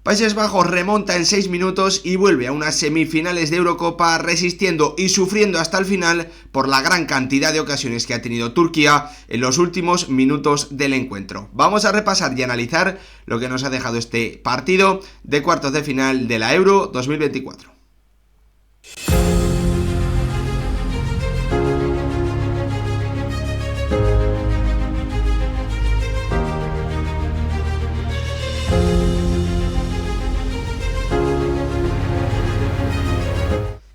Países Bajos remonta en 6 minutos y vuelve a unas semifinales de Eurocopa resistiendo y sufriendo hasta el final por la gran cantidad de ocasiones que ha tenido Turquía en los últimos minutos del encuentro. Vamos a repasar y analizar lo que nos ha dejado este partido de cuartos de final de la Euro 2024.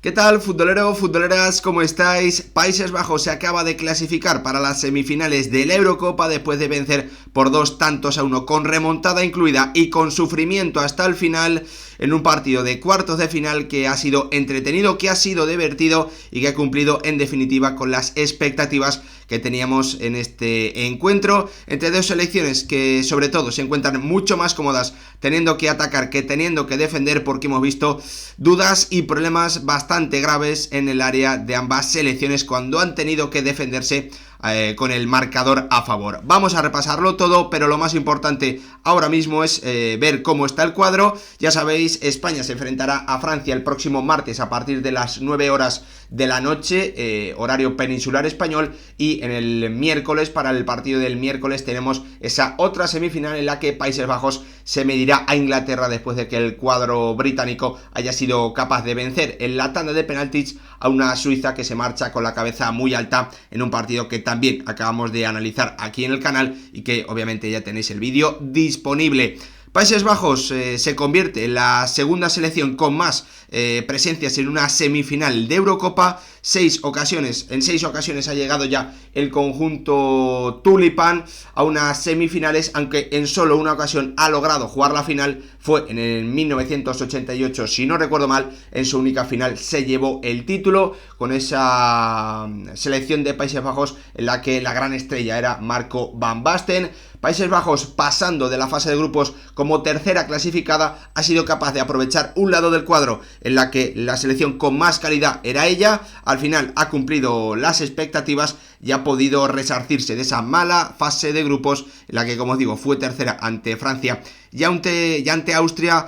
¿Qué tal, futbolero, futboleras? ¿Cómo estáis? Países Bajos se acaba de clasificar para las semifinales de la Eurocopa después de vencer por 2-1 con remontada incluida y con sufrimiento hasta el final en un partido de cuartos de final que ha sido entretenido, que ha sido divertido y que ha cumplido en definitiva con las expectativas que teníamos en este encuentro entre dos selecciones que sobre todo se encuentran mucho más cómodas teniendo que atacar que teniendo que defender, porque hemos visto dudas y problemas bastante graves en el área de ambas selecciones cuando han tenido que defenderse con el marcador a favor. Vamos a repasarlo todo, pero lo más importante ahora mismo es ver cómo está el cuadro. Ya sabéis, España se enfrentará a Francia el próximo martes a partir de las 9 horas de la noche, horario peninsular español, y en el miércoles, para el partido del miércoles, tenemos esa otra semifinal en la que Países Bajos se medirá a Inglaterra después de que el cuadro británico haya sido capaz de vencer en la tanda de penaltis a una Suiza que se marcha con la cabeza muy alta en un partido que también acabamos de analizar aquí en el canal y que obviamente ya tenéis el vídeo disponible. Países Bajos se convierte en la segunda selección con más presencias en una semifinal de Eurocopa. En 6 ocasiones ha llegado ya el conjunto tulipán a unas semifinales, aunque en solo una ocasión ha logrado jugar la final. Fue en el 1988, si no recuerdo mal. En su única final se llevó el título con esa selección de Países Bajos en la que la gran estrella era Marco van Basten. Países Bajos, pasando de la fase de grupos como tercera clasificada, ha sido capaz de aprovechar un lado del cuadro en la que la selección con más calidad era ella. Al final ha cumplido las expectativas y ha podido resarcirse de esa mala fase de grupos en la que, como os digo, fue tercera ante Francia y ante Austria.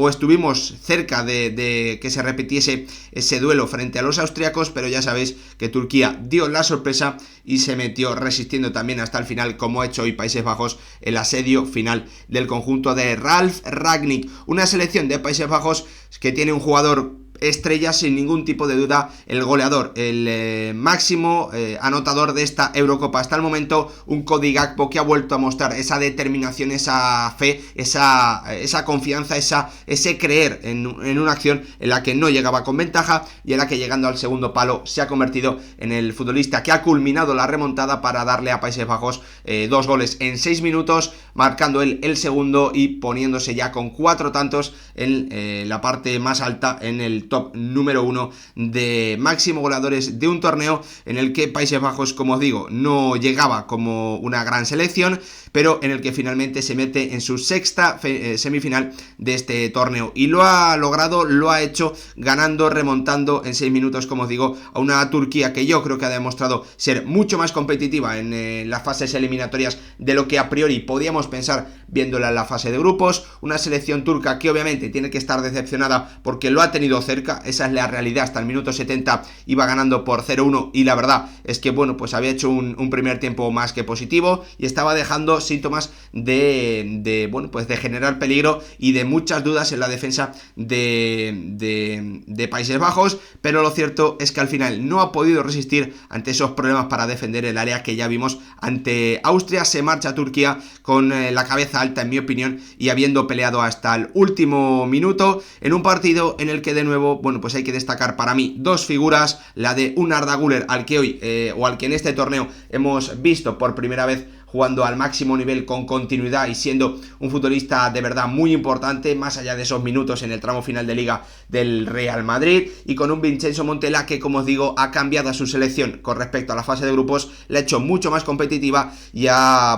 Estuvimos cerca de que se repitiese ese duelo frente a los austriacos, pero ya sabéis que Turquía dio la sorpresa y se metió resistiendo también hasta el final, como ha hecho hoy Países Bajos, el asedio final del conjunto de Ralf Rangnick. Una selección de Países Bajos que tiene un jugador estrella, sin ningún tipo de duda, el goleador, el máximo anotador de esta Eurocopa hasta el momento, un Cody Gakpo que ha vuelto a mostrar esa determinación, esa fe, esa confianza, ese creer en una acción en la que no llegaba con ventaja y en la que, llegando al segundo palo, se ha convertido en el futbolista que ha culminado la remontada para darle a Países Bajos 2 goles en 6 minutos, marcando él el segundo y poniéndose ya con 4 tantos en la parte más alta, en el top número 1 de máximo goleadores de un torneo en el que Países Bajos, como os digo, no llegaba como una gran selección, pero en el que finalmente se mete en su sexta semifinal de este torneo y lo ha logrado, lo ha hecho ganando, remontando en 6 minutos, como os digo, a una Turquía que yo creo que ha demostrado ser mucho más competitiva en las fases eliminatorias de lo que a priori podíamos pensar viéndola en la fase de grupos. Una selección turca que obviamente tiene que estar decepcionada porque lo ha tenido cerca, esa es la realidad. Hasta el minuto 70 iba ganando por 0-1 y la verdad es que, bueno, pues había hecho un primer tiempo más que positivo y estaba dejando síntomas de generar peligro y de muchas dudas en la defensa de Países Bajos, pero lo cierto es que al final no ha podido resistir ante esos problemas para defender el área que ya vimos ante Austria. Se marcha Turquía con la cabeza alta, en mi opinión, y habiendo peleado hasta el último minuto en un partido en el que, de nuevo, bueno, pues hay que destacar para mí 2 figuras, la de un Arda Güler al que hoy al que en este torneo hemos visto por primera vez jugando al máximo nivel con continuidad y siendo un futbolista de verdad muy importante, más allá de esos minutos en el tramo final de Liga del Real Madrid, y con un Vincenzo Montella que, como os digo, ha cambiado a su selección con respecto a la fase de grupos, la ha hecho mucho más competitiva y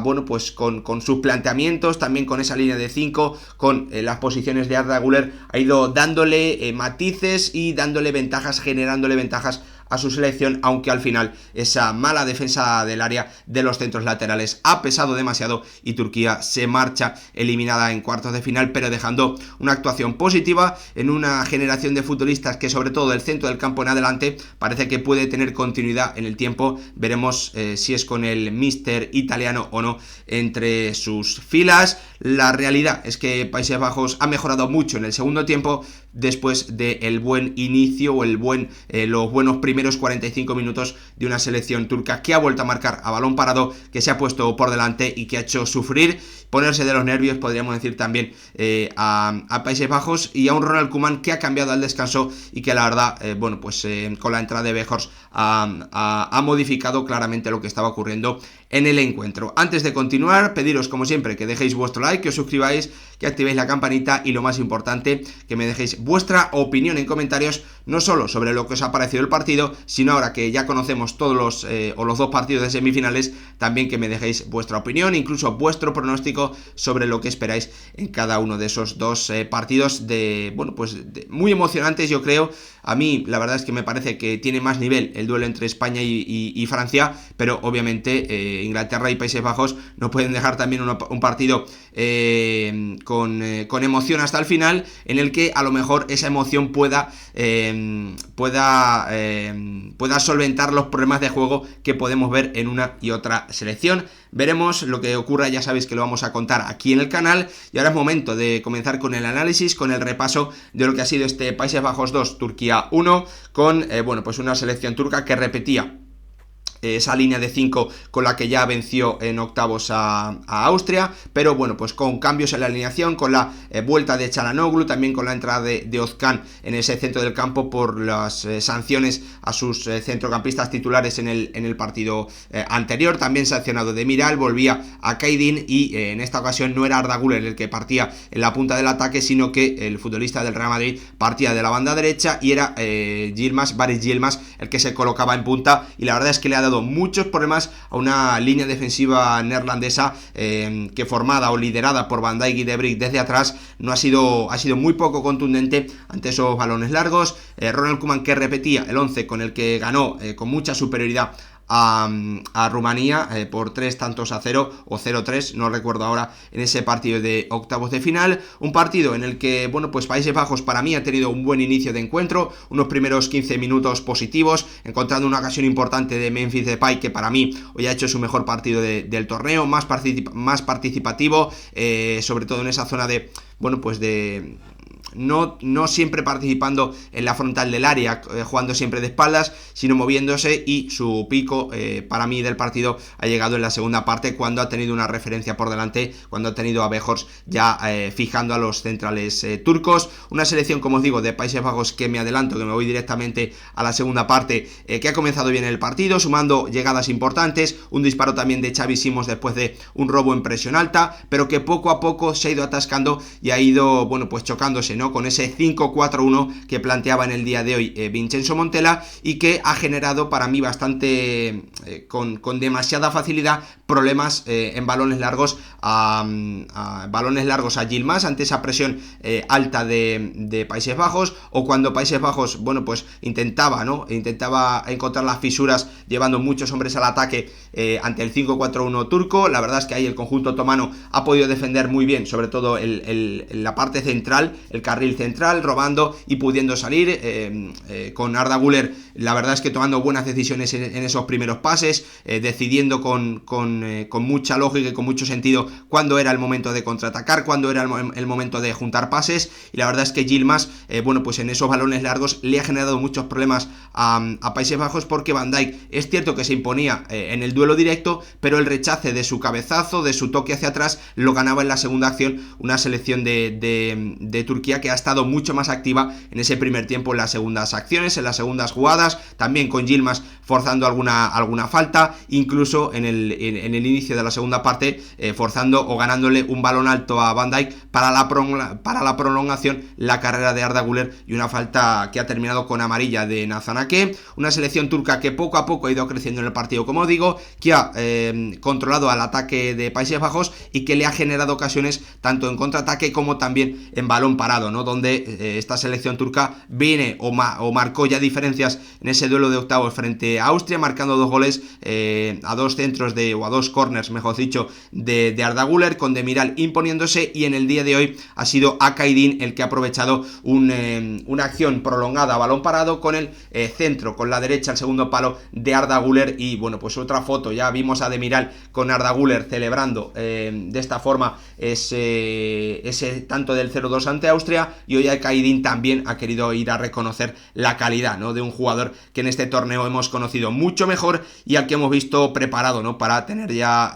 bueno, pues con sus planteamientos, también con esa línea de 5, con las posiciones de Arda Güler, ha ido dándole matices y dándole ventajas, generándole ventajas a su selección, aunque al final esa mala defensa del área de los centros laterales ha pesado demasiado y Turquía se marcha eliminada en cuartos de final, pero dejando una actuación positiva en una generación de futbolistas que, sobre todo del centro del campo en adelante, parece que puede tener continuidad en el tiempo. Veremos si es con el míster italiano o no entre sus filas. La realidad es que Países Bajos ha mejorado mucho en el segundo tiempo después del buen inicio o los buenos primeros 45 minutos de una selección turca que ha vuelto a marcar a balón parado, que se ha puesto por delante y que ha hecho sufrir, ponerse de los nervios, podríamos decir también, a Países Bajos, y a un Ronald Koeman que ha cambiado al descanso y que la verdad, con la entrada de Weghorst ha modificado claramente lo que estaba ocurriendo en el encuentro. Antes de continuar, pediros como siempre que dejéis vuestro like, que os suscribáis, que activéis la campanita y lo más importante, que me dejéis vuestra opinión en comentarios, no solo sobre lo que os ha parecido el partido, sino ahora que ya conocemos todos los dos partidos de semifinales, también que me dejéis vuestra opinión, incluso vuestro pronóstico sobre lo que esperáis en cada uno de esos dos partidos muy emocionantes, yo creo. A mí la verdad es que me parece que tiene más nivel el duelo entre España y Francia, pero obviamente Inglaterra y Países Bajos no pueden dejar también un partido con emoción hasta el final, en el que a lo mejor esa emoción pueda solventar los problemas de juego que podemos ver en una y otra selección. Veremos lo que ocurra, ya sabéis que lo vamos a contar aquí en el canal, y ahora es momento de comenzar con el análisis, con el repaso de lo que ha sido este Países Bajos 2, Turquía 1, con una selección turca que repetía esa línea de 5 con la que ya venció en octavos a Austria, pero con cambios en la alineación, con la vuelta de Çalhanoğlu, también con la entrada de Özcan en ese centro del campo por las sanciones a sus centrocampistas titulares en el partido anterior. También sancionado Demiral, volvía a Aydin, y en esta ocasión no era Arda Güler el que partía en la punta del ataque, sino que el futbolista del Real Madrid partía de la banda derecha y era Barış Yilmaz el que se colocaba en punta, y la verdad es que le ha dado muchos problemas a una línea defensiva neerlandesa que, formada o liderada por Van Dijk y De Vrij desde atrás, ha sido muy poco contundente ante esos balones largos. Ronald Koeman, que repetía el 11 con el que ganó con mucha superioridad a Rumanía por 3-0 o 0-3, no recuerdo ahora, en ese partido de octavos de final. Un partido en el que, Países Bajos para mí ha tenido un buen inicio de encuentro, unos primeros 15 minutos positivos, encontrando una ocasión importante de Memphis Depay, que para mí hoy ha hecho su mejor partido del torneo, más participativo, sobre todo en esa zona de no siempre participando en la frontal del área, jugando siempre de espaldas, sino moviéndose, y su pico para mí del partido ha llegado en la segunda parte, cuando ha tenido una referencia por delante, cuando ha tenido a Weghorst ya fijando a los centrales turcos. Una selección, como os digo, de Países Bajos, que me adelanto, que me voy directamente a la segunda parte, que ha comenzado bien el partido, sumando llegadas importantes, un disparo también de Xavi Simons después de un robo en presión alta, pero que poco a poco se ha ido atascando y ha ido chocándose, ¿no?, con ese 5-4-1 que planteaba en el día de hoy Vincenzo Montella, y que ha generado para mí bastante, con demasiada facilidad, problemas en balones largos a Yilmaz ante esa presión alta de Países Bajos, o cuando Países Bajos intentaba encontrar las fisuras llevando muchos hombres al ataque ante el 5-4-1 turco. La verdad es que ahí el conjunto otomano ha podido defender muy bien, sobre todo la parte central, el carril central, robando y pudiendo salir, con Arda Güler, la verdad es que tomando buenas decisiones en esos primeros pases, decidiendo con mucha lógica y con mucho sentido cuándo era el momento de contraatacar, cuándo era el momento de juntar pases, y la verdad es que Yilmaz, en esos balones largos le ha generado muchos problemas a Países Bajos, porque Van Dijk es cierto que se imponía en el duelo directo, pero el rechace de su cabezazo, de su toque hacia atrás, lo ganaba en la segunda acción una selección de Turquía que ha estado mucho más activa en ese primer tiempo, en las segundas acciones, en las segundas jugadas, también con Yilmaz forzando alguna falta, incluso en el inicio de la segunda parte, forzando o ganándole un balón alto a Van Dijk para la prolongación, la carrera de Arda Güler y una falta que ha terminado con amarilla de Nazan Ake. Una selección turca que poco a poco ha ido creciendo en el partido, como digo, que ha controlado al ataque de Países Bajos y que le ha generado ocasiones tanto en contraataque como también en balón parado, ¿no? Donde esta selección turca viene o marcó ya diferencias en ese duelo de octavos frente a Austria, marcando 2 goles a 2 centros o a 2 corners, mejor dicho, de Arda Güler, con Demiral imponiéndose, y en el día de hoy ha sido Akaydin el que ha aprovechado una acción prolongada a balón parado con el centro, con la derecha, el segundo palo de Arda Güler. Y bueno, pues otra foto, ya vimos a Demiral con Arda Güler celebrando de esta forma ese tanto del 0-2 ante Austria, y hoy Akaydin también ha querido ir a reconocer la calidad, ¿no?, de un jugador que en este torneo hemos conocido mucho mejor y al que hemos visto preparado, ¿no?, para tener ya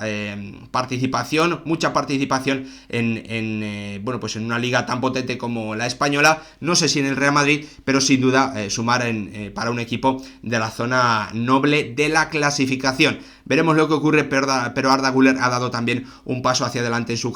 mucha participación en una liga tan potente como la española. No sé si en el Real Madrid, pero sin duda sumar para un equipo de la zona noble de la clasificación. Veremos lo que ocurre, pero Arda Güler ha dado también un paso hacia adelante en su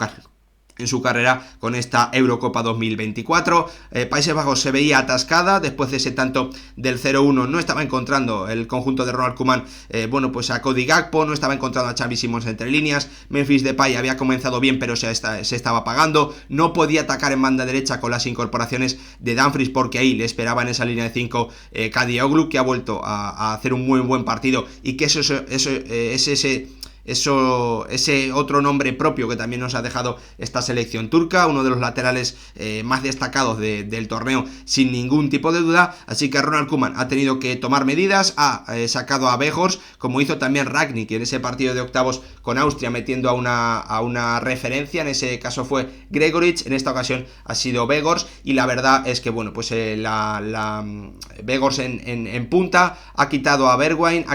carrera con esta Eurocopa 2024. Países Bajos se veía atascada después de ese tanto del 0-1. No estaba encontrando el conjunto de Ronald Koeman a Cody Gakpo, no estaba encontrando a Xavi Simons entre líneas. Memphis Depay había comenzado bien, pero se estaba apagando. No podía atacar en banda derecha con las incorporaciones de Dumfries, porque ahí le esperaba en esa línea de 5 Kadioglu, que ha vuelto a hacer un muy buen partido, y que ese otro nombre propio que también nos ha dejado esta selección turca, uno de los laterales más destacados del torneo sin ningún tipo de duda. Así que Ronald Koeman ha tenido que tomar medidas, ha sacado a Weghorst, como hizo también Rangnick en ese partido de octavos con Austria, metiendo a una referencia. En ese caso fue Gregoritsch, en esta ocasión ha sido Weghorst, y la verdad es que Weghorst en punta ha quitado a Bergwijn,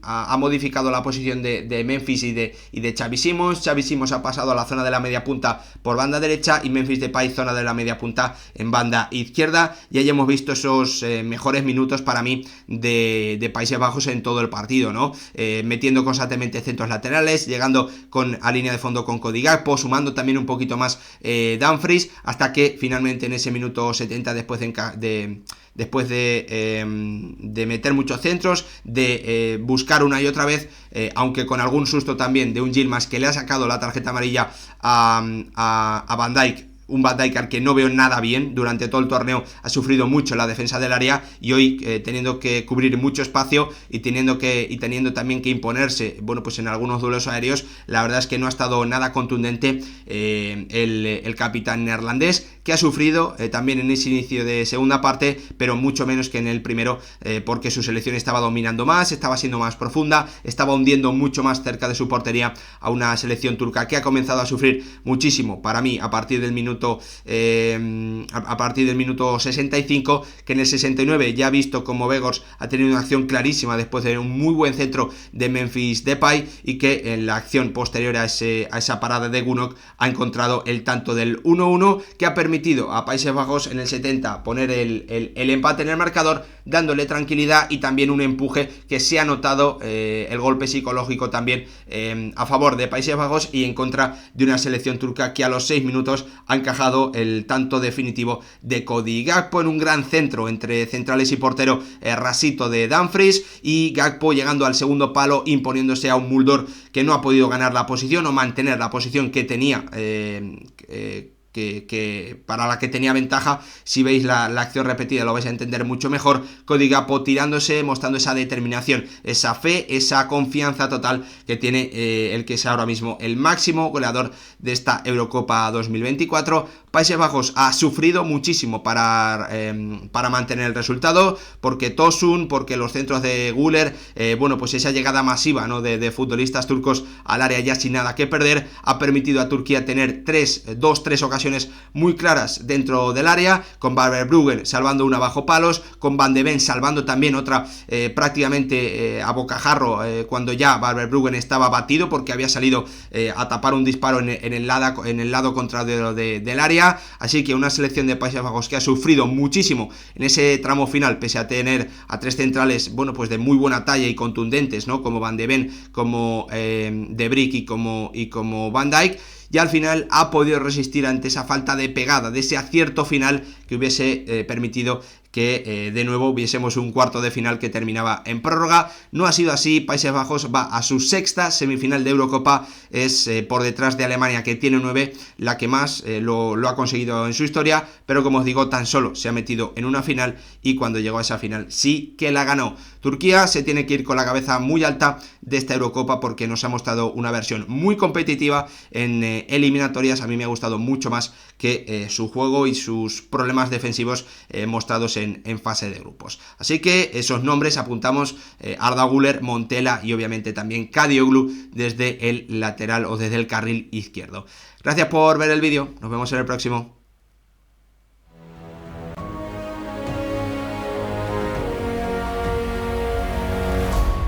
ha modificado la posición de Memphis y de Xavi Simons. Xavi Simons ha pasado a la zona de la media punta por banda derecha, y Memphis Depay zona de la media punta en banda izquierda, y ahí hemos visto esos mejores minutos para mí de Países Bajos en todo el partido, ¿no? Metiendo constantemente centros laterales, llegando a línea de fondo con Cody Gakpo, sumando también un poquito más Dumfries, hasta que finalmente en ese minuto 70, después de meter muchos centros, de buscar una y otra vez, aunque con algún susto también de un Yilmaz, que le ha sacado la tarjeta amarilla a Van Dijk. Un Van Dijk al que no veo nada bien durante todo el torneo, ha sufrido mucho en la defensa del área, y hoy teniendo que cubrir mucho espacio y teniendo también que imponerse en algunos duelos aéreos, la verdad es que no ha estado nada contundente el capitán neerlandés, que ha sufrido también en ese inicio de segunda parte, pero mucho menos que en el primero, porque su selección estaba dominando más, estaba siendo más profunda, estaba hundiendo mucho más cerca de su portería a una selección turca que ha comenzado a sufrir muchísimo, para mí, a partir del minuto 65, que en el 69 ya ha visto como Weghorst ha tenido una acción clarísima después de un muy buen centro de Memphis Depay, y que en la acción posterior a esa parada de Gunok ha encontrado el tanto del 1-1, que ha permitido a Países Bajos en el 70 poner el empate en el marcador, dándole tranquilidad y también un empuje que se ha notado, el golpe psicológico también a favor de Países Bajos y en contra de una selección turca que a los 6 minutos ha encajado el tanto definitivo de Cody Gakpo en un gran centro entre centrales y portero, rasito de Dumfries, y Gakpo llegando al segundo palo, imponiéndose a un Mulder que no ha podido ganar la posición o mantener la posición que tenía, que para la que tenía ventaja. Si veis la acción repetida lo vais a entender mucho mejor. Cody Gakpo tirándose, mostrando esa determinación, esa fe, esa confianza total que tiene el que es ahora mismo el máximo goleador de esta Eurocopa 2024. Países Bajos ha sufrido muchísimo para mantener el resultado, porque Tosun, porque los centros de Güler, esa llegada masiva, ¿no?, de futbolistas turcos al área ya sin nada que perder, ha permitido a Turquía tener 3 ocasiones ocasiones muy claras dentro del área, con Barber-Bruggen salvando una bajo palos, con Van de Ven salvando también otra prácticamente a bocajarro cuando ya Barber-Bruggen estaba batido porque había salido a tapar un disparo en el lado contrario del área. Así que una selección de Países Bajos que ha sufrido muchísimo en ese tramo final, pese a tener a tres centrales, bueno, pues de muy buena talla y contundentes, ¿no? Como Van de Ven, como De Vrij y como Van Dijk. Y al final ha podido resistir ante esa falta de pegada, de ese acierto final que hubiese permitido que de nuevo viésemos un cuarto de final que terminaba en prórroga. No ha sido así, Países Bajos va a su sexta semifinal de Eurocopa, es por detrás de Alemania, que tiene 9, la que más lo ha conseguido en su historia, pero como os digo, tan solo se ha metido en una final y cuando llegó a esa final sí que la ganó. Turquía se tiene que ir con la cabeza muy alta de esta Eurocopa porque nos ha mostrado una versión muy competitiva en eliminatorias. A mí me ha gustado mucho más que su juego y sus problemas defensivos mostrados en fase de grupos. Así que esos nombres apuntamos: Arda Güler, Montella y obviamente también Kadioglu desde el lateral o desde el carril izquierdo. Gracias por ver el vídeo, nos vemos en el próximo.